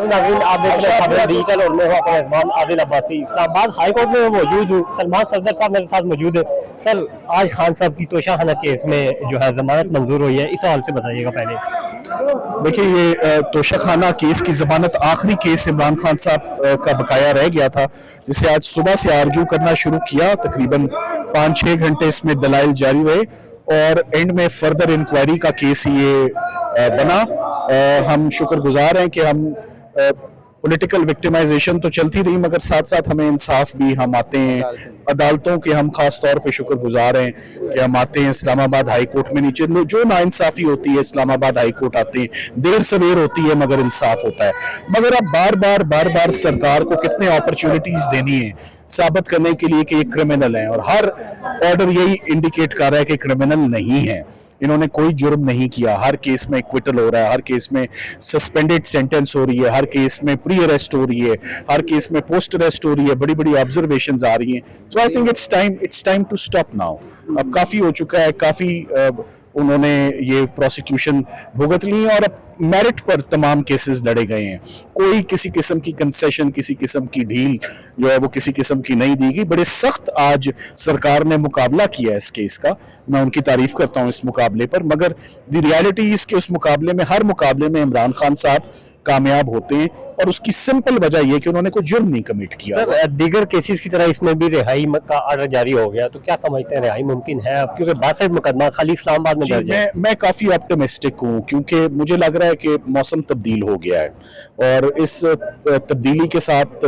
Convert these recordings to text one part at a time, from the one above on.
नाज़रीन, आप देख रहे हैं खबर डिजिटल और मैं हूं अपना मेहमान आदिल अब्बासी। इस्लामाबाद हाई कोर्ट में मौजूद हूँ। सलमान सफदर साहब मेरे साथ मौजूद है। सर, आज खान साहब की तोशाखाना केस में जो है जमानत मंजूर हुई है, इस हवाले से बताइएगा पहले। देखिए, ये तोशाखाना केस की जमानत आखिरी केस इमरान खान साहब का बकाया रह गया था, जिसे आज सुबह से आर्ग्यू करना शुरू किया। तकरीबन 5-6 घंटे इसमें दलाइल जारी रहे और एंड में फर्दर इंक्वायरी का केस ये बना। हम शुक्रगुजार हैं कि हम पॉलिटिकल विक्टिमाइजेशन तो चलती रही, मगर साथ साथ हमें इंसाफ भी, हम आते हैं अदालतों के, हम खास तौर पे शुक्रगुजार हैं कि हम आते हैं इस्लामाबाद हाई कोर्ट में। नीचे जो नाइंसाफी होती है इस्लामाबाद हाई कोर्ट आते हैं, देर सवेर होती है मगर इंसाफ होता है। मगर अब बार बार सरकार को कितने अपॉर्चुनिटीज देनी है साबित करने के लिए कि ये क्रिमिनल हैं, और हर ऑर्डर यही इंडिकेट कर रहा है कि क्रिमिनल नहीं है, इन्होंने कोई जुर्म नहीं किया। हर केस में एक्विटल हो रहा है, हर केस में सस्पेंडेड सेंटेंस हो रही है, हर केस में प्री अरेस्ट हो रही है, हर केस में पोस्ट अरेस्ट हो रही है, बड़ी बड़ी ऑब्जर्वेशंस आ रही हैं। So I think it's time to stop now. अब काफ़ी हो चुका है, काफ़ी उन्होंने ये प्रोसिक्यूशन भुगत ली और अब मेरिट पर तमाम केसेस लड़े गए हैं। कोई किसी किस्म की कंसेशन, किसी किस्म की ढील जो है वो किसी किस्म की नहीं दी गई। बड़े सख्त आज सरकार ने मुकाबला किया है इस केस का, मैं उनकी तारीफ करता हूं इस मुकाबले पर। मगर द रियलिटी इसके उस मुकाबले में, हर मुकाबले में इमरान खान साहब कामयाब होते हैं, और उसकी सिंपल वजह यह कि उन्होंने कोई जुर्म नहीं कमिट किया। सर, दीगर केसेस की तरह इसमें भी रिहाई का आर्डर जारी हो गया, तो क्या समझते हैं रिहाई मुमकिन है अब, क्योंकि 62 मुकदमा खाली इस्लामाबाद में दर्ज है? मैं काफ़ी ऑप्टिमिस्टिक हूँ, क्योंकि मुझे लग रहा है कि मौसम तब्दील हो गया है, और इस तब्दीली के साथ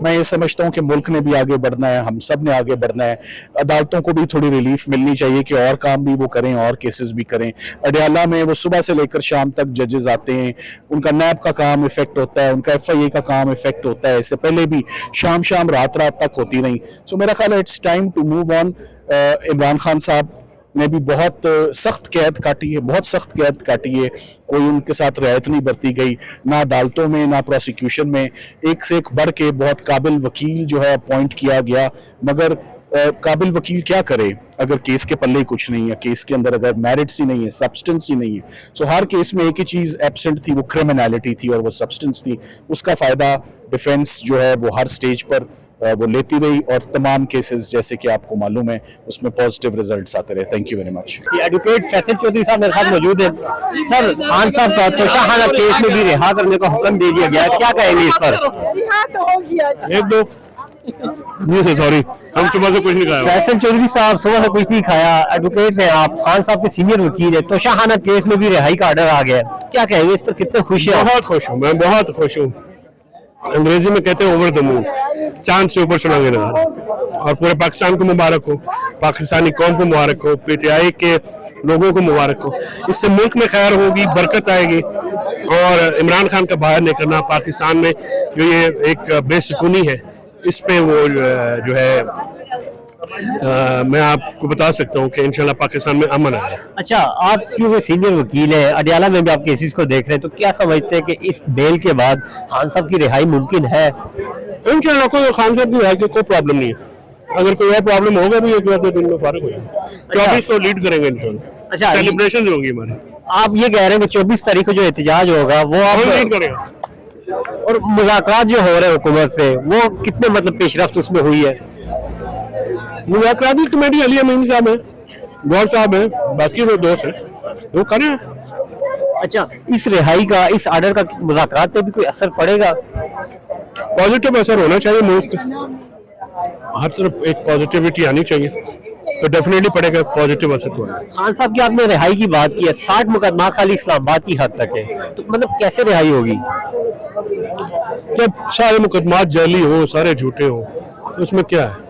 मैं ये समझता हूँ कि मुल्क ने भी आगे बढ़ना है, हम सब ने आगे बढ़ना है। अदालतों को भी थोड़ी रिलीफ मिलनी चाहिए कि और काम भी वो करें और केसेस भी करें। अडयाला में वो सुबह से लेकर शाम तक जजेस आते हैं, उनका नैब का काम इफेक्ट होता है, उनका FIA का काम इफेक्ट होता है। इससे पहले भी शाम रात तक होती रही। सो मेरा ख्याल है it's time to move on. Imran Khan साहब ने भी बहुत सख्त कैद काटी है, बहुत सख्त कैद काटी है। कोई उनके साथ रियायत नहीं बरती गई, ना अदालतों में ना प्रोसिक्यूशन में। एक से एक बढ़ के बहुत काबिल वकील जो है अपॉइंट किया गया, मगर काबिल वकील क्या करे अगर केस के पल्ले ही कुछ नहीं है, केस के अंदर अगर मेरिट्स ही नहीं है, सब्सटेंस ही नहीं है। सो हर केस में एक ही चीज़ एब्सेंट थी, वो क्रिमिनैलिटी थी और वो सब्सटेंस थी। उसका फ़ायदा डिफेंस जो है वो हर स्टेज पर वो लेती रही, और तमाम केसेस जैसे कि आपको मालूम है उसमें पॉजिटिव रिजल्ट्स आते रहे। Thank you very much. Advocate Faisal Chaudhry साहब मेरे साथ मौजूद है। सर, खान साहब का तोशाखाना केस में भी रिहा करने का हुक्म दे दिया गया है, क्या कहेंगे इस पर? रिहा तो हो गया। एक दो जी सर, सॉरी, हम सुबह से कुछ नहीं खाया। फैसल चौधरी साहब सुबह से कुछ नहीं खाया, एडवोकेट हैं आप, खान साहब के सीनियर वकील है, तोशाखाना केस में भी रिहाई का ऑर्डर आ गया, क्या कहेंगे इस पर? कितने खुश हैं? बहुत खुश हूँ, मैं बहुत खुश हूँ। अंग्रेजी में कहते हैं ओवर द मून, चांद से ऊपर सुना गया। और पूरे पाकिस्तान को मुबारक हो, पाकिस्तानी कौम को मुबारक हो, PTI के लोगों को मुबारक हो। इससे मुल्क में खैर होगी, बरकत आएगी, और इमरान खान का बाहर निकलना, पाकिस्तान में जो ये एक बेसुकूनी है, इस पे वो जो है मैं आपको बता सकता हूँ कि इंशाल्लाह पाकिस्तान में अमन आएगा। अच्छा, आप क्योंकि सीनियर वकील हैं, अडयाला में भी आप केसेस को देख रहे हैं, तो क्या समझते हैं कि इस बेल के बाद खान साहब की रिहाई मुमकिन है? इंशाल्लाह कोई खान साहब की रिहाई की कोई प्रॉब्लम नहीं है। अगर कोई और प्रॉब्लम होगा भी, एक दिन में फारिग हो जाएगा। 24 तो लीड करेंगे इंशाल्लाह। अच्छा, सेलिब्रेशन होंगी हमारी। आप ये कह रहे हैं कि 24 तारीख को जो एहतजाज होगा वो आप लीड करेगा, और मुज़ाकरात जो हो रहे हैं हुकूमत से, वो कितने मतलब पेशरफ्त उसमें हुई है? मुज़ाकरात की कमेटी अली अमीन साहब है, गौर साहब है, बाकी वो दोस्त है, वो करें। अच्छा, इस रिहाई का, इस ऑर्डर का मुज़ाकरात पे भी कोई असर पड़ेगा? पॉजिटिव असर होना चाहिए मुल्क पे, हर तरफ एक पॉजिटिविटी आनी चाहिए, तो डेफिनेटली पड़ेगा, पॉजिटिव असर तो है। खान साहब की आपने रिहाई की बात की है, 60 मुकदमा खाली इस्लामाबाद की हद तक है, तो मतलब कैसे रिहाई होगी? जब सारे मुकदमा जाली हो, सारे झूठे हो, तो उसमें क्या है?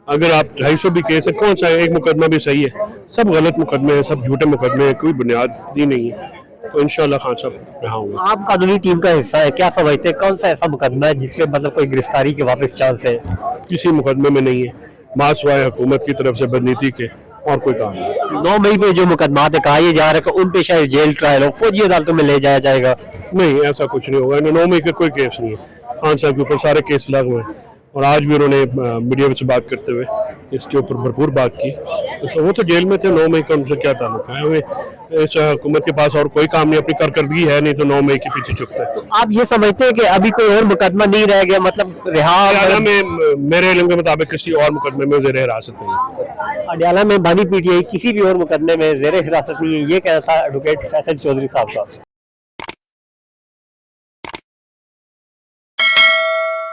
अगर आप 250 भी केस है, कौन सा है? एक मुकदमा भी सही है? सब गलत मुकदमे हैं, सब झूठे मुकदमे हैं, कोई बुनियाद ही नहीं है। तो इंशाल्लाह खान साहब रहा होंगे। आप कानूनी टीम का हिस्सा है, क्या समझते हैं कौन सा ऐसा मुकदमा है जिसमें मतलब कोई गिरफ्तारी के वापस चांस है? किसी मुकदमे में नहीं है, मासवाए हुकूमत की तरफ से बदनीति के, और कोई काम नहीं। 9 मई पे जो मुकदमा है, कहा यह जा रहा है कि उन पे शायद जेल ट्रायल हो, फौजी अदालतों में ले जाया जाएगा। नहीं, ऐसा कुछ नहीं होगा। 9 मई का कोई केस नहीं है, खान साहब के ऊपर सारे केस लगे हुए हैं, और आज भी उन्होंने मीडिया से बात करते हुए इसके ऊपर भरपूर बात की। तो वो तो जेल में थे, 9 मई का उनसे क्या ताल्लुक है? हमें इस हुकूमत के पास और कोई काम नहीं, अपनी कारकर्दगी है नहीं, तो 9 मई के पीछे चुपते हैं। आप ये समझते हैं कि अभी कोई और मुकदमा नहीं रह गया, मतलब रिहा अडयाला में मेरे इल्म के मुताबिक किसी और मुकदमे में ज़ेर हिरासत नहीं है। अडयाला में बानी पीटीआई किसी भी और मुकदमे में जेर हिरासत नहीं है, ये कहना था एडवोकेट फैसल चौधरी साहब का।